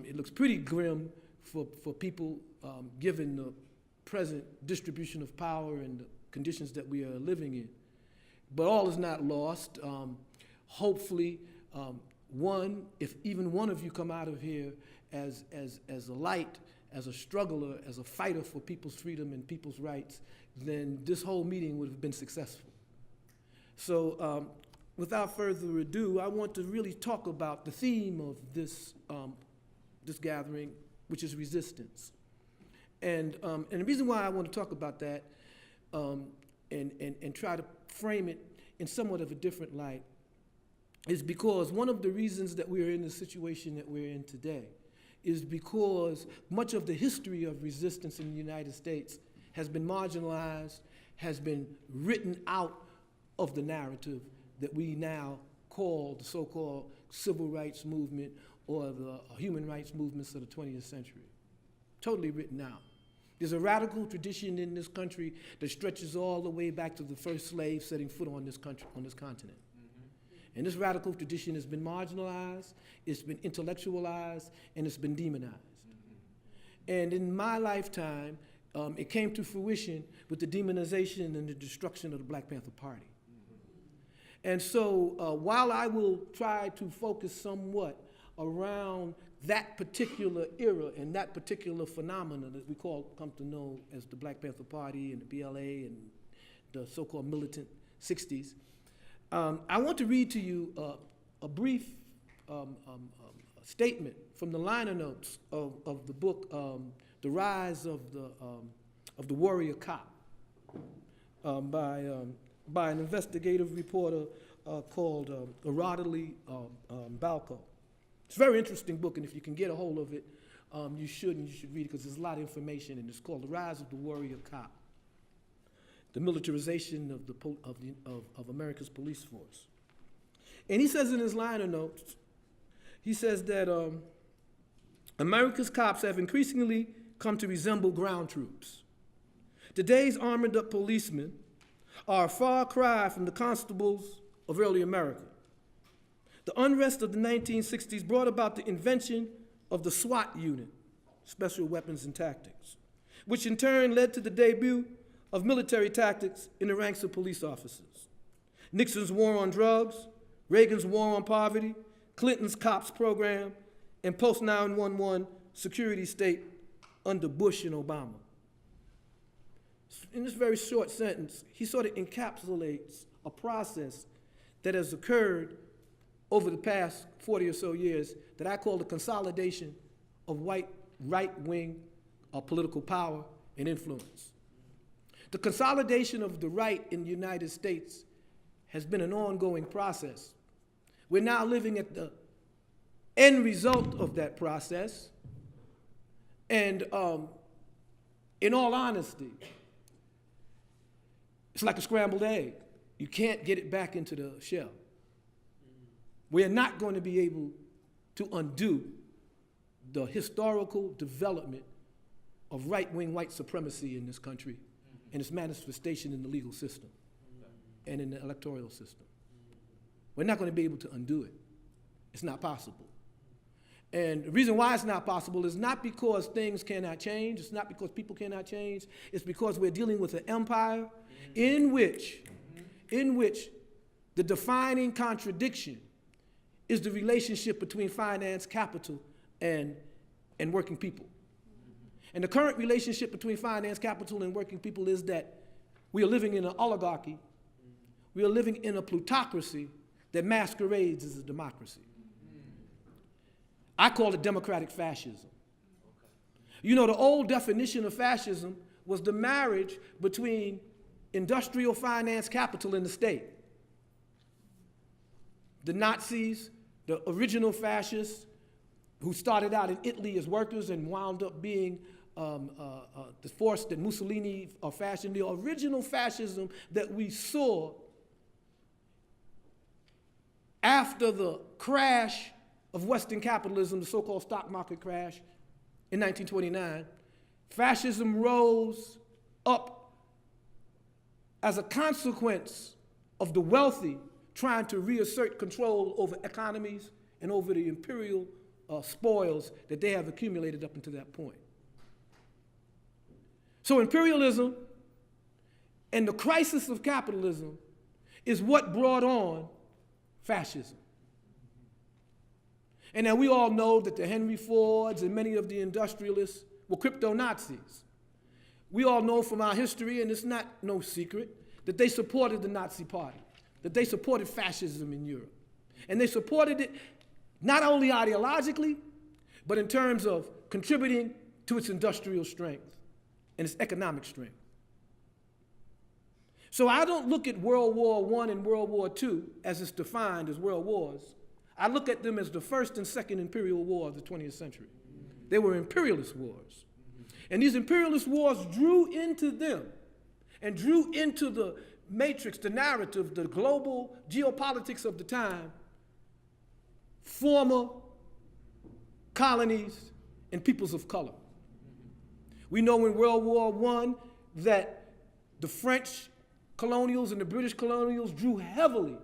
It looks pretty grim for people given the present distribution of power and the conditions that we are living in. But all is not lost. Hopefully, if even one of you come out of here as a light, as a struggler, as a fighter for people's freedom and people's rights, then this whole meeting would have been successful. So without further ado, I want to really talk about the theme of this gathering, which is resistance. And the reason why I want to talk about that and try to frame it in somewhat of a different light is because one of the reasons that we're in the situation that we're in today is because much of the history of resistance in the United States has been marginalized, has been written out of the narrative that we now call the so-called civil rights movement or the human rights movements of the 20th century. Totally written out. There's a radical tradition in this country that stretches all the way back to the first slave setting foot on this country, on this continent. And this radical tradition has been marginalized, it's been intellectualized, and it's been demonized. And in my lifetime, it came to fruition with the demonization and the destruction of the Black Panther Party. And so while I will try to focus somewhat around that particular era and that particular phenomenon that we come to know as the Black Panther Party and the BLA and the so-called militant 60s, I want to read to you a brief statement from the liner notes of the book, The Rise of the Warrior Cop, by an investigative reporter called Rhode Balco. It's a very interesting book, and if you can get a hold of it, you should read it because there's a lot of information, and it's called The Rise of the Warrior Cop, the militarization of America's police force. And he says in his liner notes, he says that America's cops have increasingly come to resemble ground troops. Today's armored up policemen are a far cry from the constables of early America. The unrest of the 1960s brought about the invention of the SWAT unit, Special Weapons and Tactics, which in turn led to the debut of military tactics in the ranks of police officers. Nixon's war on drugs, Reagan's war on poverty, Clinton's COPS program, and post-9/11 security state under Bush and Obama. In this very short sentence, he sort of encapsulates a process that has occurred over the past 40 or so years that I call the consolidation of white right-wing political power and influence. The consolidation of the right in the United States has been an ongoing process. We're now living at the end result of that process, and in all honesty, it's like a scrambled egg. You can't get it back into the shell. We're not going to be able to undo the historical development of right-wing white supremacy in this country and its manifestation in the legal system and in the electoral system. We're not going to be able to undo it. It's not possible. And the reason why it's not possible is not because things cannot change, it's not because people cannot change, it's because we're dealing with an empire in which the defining contradiction is the relationship between finance, capital, and working people. And the current relationship between finance, capital, and working people is that we are living in an oligarchy. We are living in a plutocracy that masquerades as a democracy. I call it democratic fascism. You know, the old definition of fascism was the marriage between industrial finance, capital, and the state. The Nazis, the original fascists, who started out in Italy as workers and wound up being the force that Mussolini fashioned, the original fascism that we saw after the crash of Western capitalism, the so-called stock market crash in 1929, fascism rose up as a consequence of the wealthy trying to reassert control over economies and over the imperial spoils that they have accumulated up until that point. So imperialism and the crisis of capitalism is what brought on fascism. And now we all know that the Henry Fords and many of the industrialists were crypto-Nazis. We all know from our history, and it's not no secret, that they supported the Nazi Party, that they supported fascism in Europe. And they supported it not only ideologically, but in terms of contributing to its industrial strength and its economic strength. So I don't look at World War I and World War II as it's defined as world wars. I look at them as the first and second imperial war of the 20th century. They were imperialist wars. And these imperialist wars drew into them and drew into the matrix, the narrative, the global geopolitics of the time, former colonies and peoples of color. We know in World War I that the French colonials and the British colonials drew heavily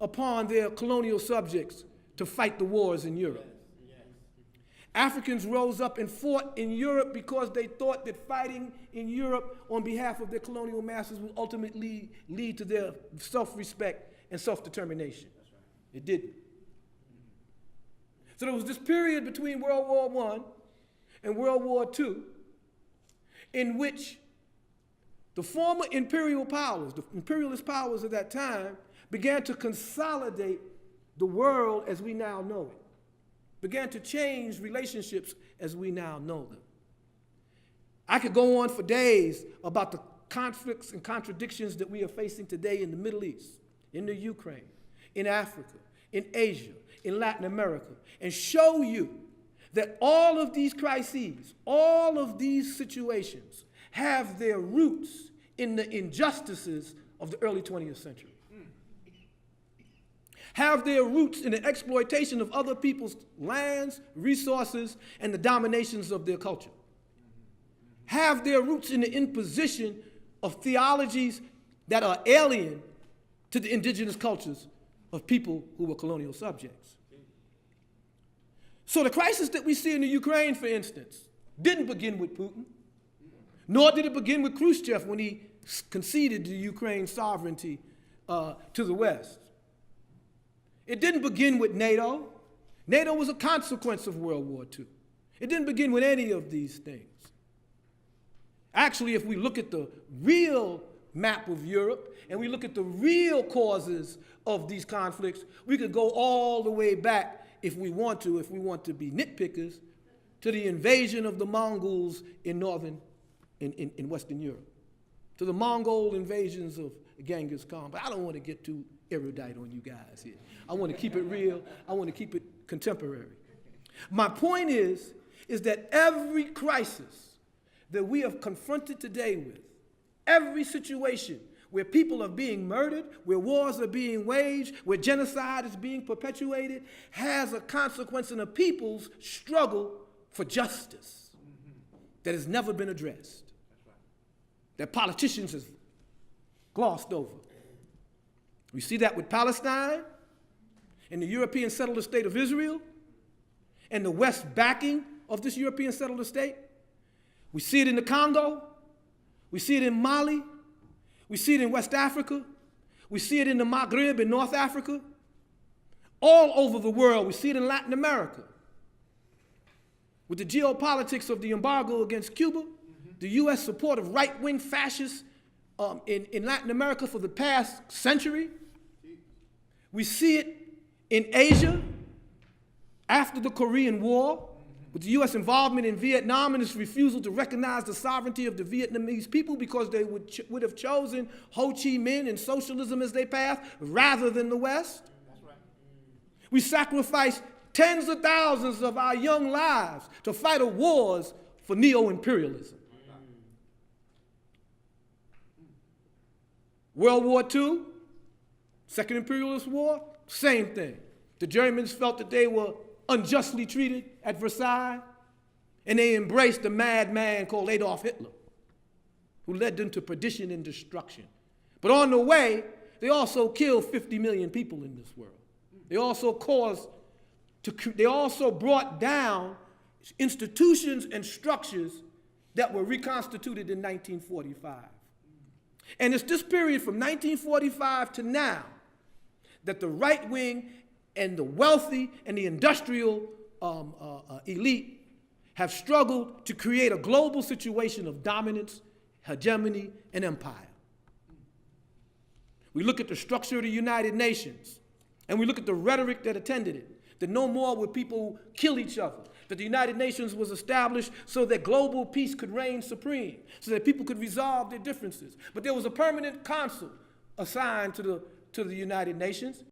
upon their colonial subjects to fight the wars in Europe. Africans rose up and fought in Europe because they thought that fighting in Europe on behalf of their colonial masters would ultimately lead to their self-respect and self-determination. It didn't. So there was this period between World War I and World War II in which the former imperial powers, the imperialist powers of that time, began to consolidate the world as we now know it, began to change relationships as we now know them. I could go on for days about the conflicts and contradictions that we are facing today in the Middle East, in the Ukraine, in Africa, in Asia, in Latin America, and show you that all of these crises, all of these situations have their roots in the injustices of the early 20th century. Have their roots in the exploitation of other people's lands, resources, and the dominations of their culture. Have their roots in the imposition of theologies that are alien to the indigenous cultures of people who were colonial subjects. So the crisis that we see in the Ukraine, for instance, didn't begin with Putin, nor did it begin with Khrushchev when he conceded the Ukraine sovereignty to the West. It didn't begin with NATO. NATO was a consequence of World War II. It didn't begin with any of these things. Actually, if we look at the real map of Europe and we look at the real causes of these conflicts, we could go all the way back, if we want to be nitpickers, to the invasion of the Mongols in Western Europe, to the Mongol invasions of Genghis Khan. But I don't want to get too erudite on you guys here. I want to keep it real. I want to keep it contemporary. My point is that every crisis that we have confronted today with, every situation where people are being murdered, where wars are being waged, where genocide is being perpetuated, has a consequence in a people's struggle for justice that has never been addressed, that politicians have glossed over. We see that with Palestine and the European settler state of Israel and the West backing of this European settler state. We see it in the Congo. We see it in Mali. We see it in West Africa. We see it in the Maghreb in North Africa. All over the world. We see it in Latin America. With the geopolitics of the embargo against Cuba, the U.S. support of right-wing fascists in Latin America for the past century. We see it in Asia after the Korean War, with the U.S. involvement in Vietnam and its refusal to recognize the sovereignty of the Vietnamese people because they would have chosen Ho Chi Minh and socialism as their path rather than the West. That's right. We sacrificed tens of thousands of our young lives to fight a wars for neo-imperialism. World War II, Second Imperialist War, same thing. The Germans felt that they were unjustly treated at Versailles, and they embraced a madman called Adolf Hitler, who led them to perdition and destruction. But on the way, they also killed 50 million people in this world. They also caused They also brought down institutions and structures that were reconstituted in 1945. And it's this period from 1945 to now that the right wing and the wealthy and the industrial elite have struggled to create a global situation of dominance, hegemony, and empire. We look at the structure of the United Nations, and we look at the rhetoric that attended it, that no more would people kill each other, that the United Nations was established so that global peace could reign supreme, so that people could resolve their differences. But there was a permanent consul assigned to the United Nations.